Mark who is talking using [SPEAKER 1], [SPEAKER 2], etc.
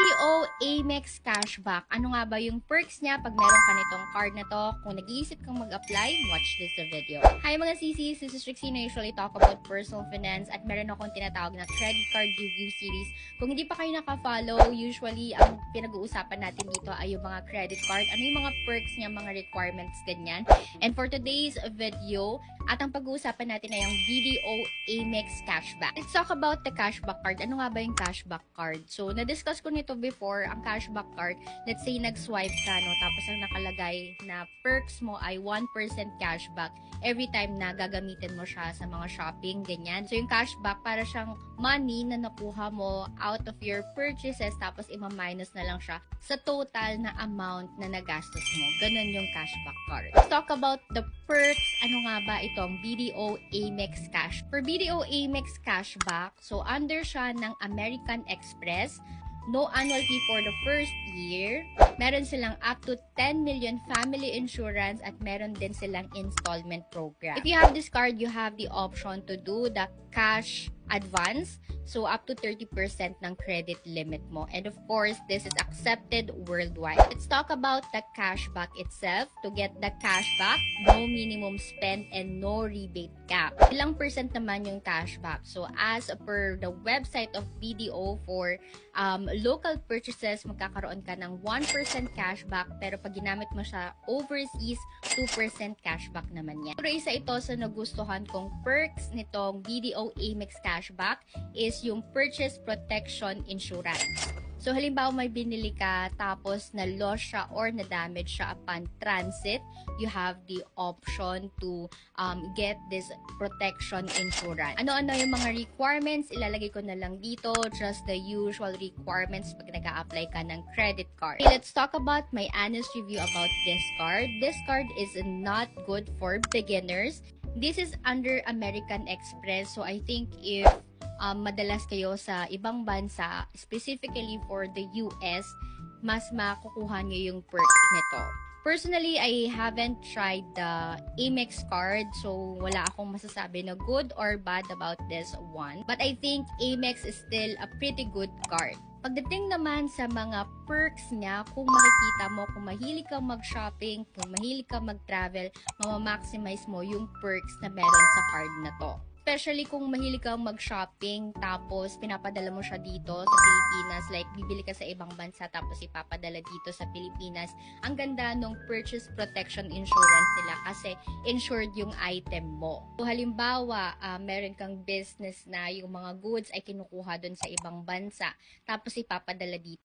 [SPEAKER 1] BDO Amex Cashback. Ano nga ba yung perks niya pag meron ka nitong card na to? Kung nag-iisip kang mag-apply, watch this video. Hi mga sisis, this is Trixie na usually talk about personal finance at meron akong tinatawag na credit card review series. Kung hindi pa kayo naka-follow, usually ang pinag-uusapan natin dito ay yung mga credit card. Ano yung mga perks niya, mga requirements, ganyan. And for today's video, at ang pag-uusapan natin ay yung BDO Amex Cashback. Let's talk about the cashback card. Ano nga ba yung cashback card? So, na-discuss ko nito before, ang cashback card, let's say nag-swipe ka, no? Tapos ang nakalagay na perks mo ay 1% cashback every time na gagamitin mo siya sa mga shopping, ganyan. So, yung cashback, para siyang money na nakuha mo out of your purchases, tapos ima-minus na lang siya sa total na amount na nagastos mo. Ganun yung cashback card. Let's talk about the perks. Ano nga ba itong BDO Amex Cash? For BDO Amex Cashback, so under siya ng American Express, no annual fee for the first year. Meron silang up to 10 million family insurance at meron din silang installment program. If you have this card, you have the option to do the cash advance. So, up to 30% ng credit limit mo. And of course, this is accepted worldwide. Let's talk about the cashback itself. To get the cashback, no minimum spend and no rebate cap. Ilang percent naman yung cashback? So, as per the website of BDO for local purchases, magkakaroon ka ng 1% cashback. Pero pag ginamit mo siya overseas, 2% cashback naman yan. Pero isa ito sa nagustuhan kong perks nitong BDO Amex Cashback is yung purchase protection insurance. So, halimbawa may binili ka tapos na-loss siya or na-damage siya upon transit, you have the option to get this protection insurance. Ano-ano yung mga requirements? Ilalagay ko na lang dito. Just the usual requirements pag nag-a-apply ka ng credit card. Okay, let's talk about my honest review about this card. This card is not good for beginners. This is under American Express. So, I think if madalas kayo sa ibang bansa, specifically for the US, mas makukuha nyo yung perks nito. Personally, I haven't tried the Amex card, so wala akong masasabi na good or bad about this one. But I think Amex is still a pretty good card. Pagdating naman sa mga perks niya, kung makikita mo, kung mahilig kang mag-shopping, kung mahilig kang mag-travel, mamaximize mo yung perks na meron sa card na to. Especially kung mahilig kang mag-shopping tapos pinapadala mo siya dito sa Pilipinas, like bibili ka sa ibang bansa tapos ipapadala dito sa Pilipinas. Ang ganda nung purchase protection insurance nila kasi insured yung item mo. So, halimbawa, meron kang business na yung mga goods ay kinukuha doon sa ibang bansa tapos ipapadala dito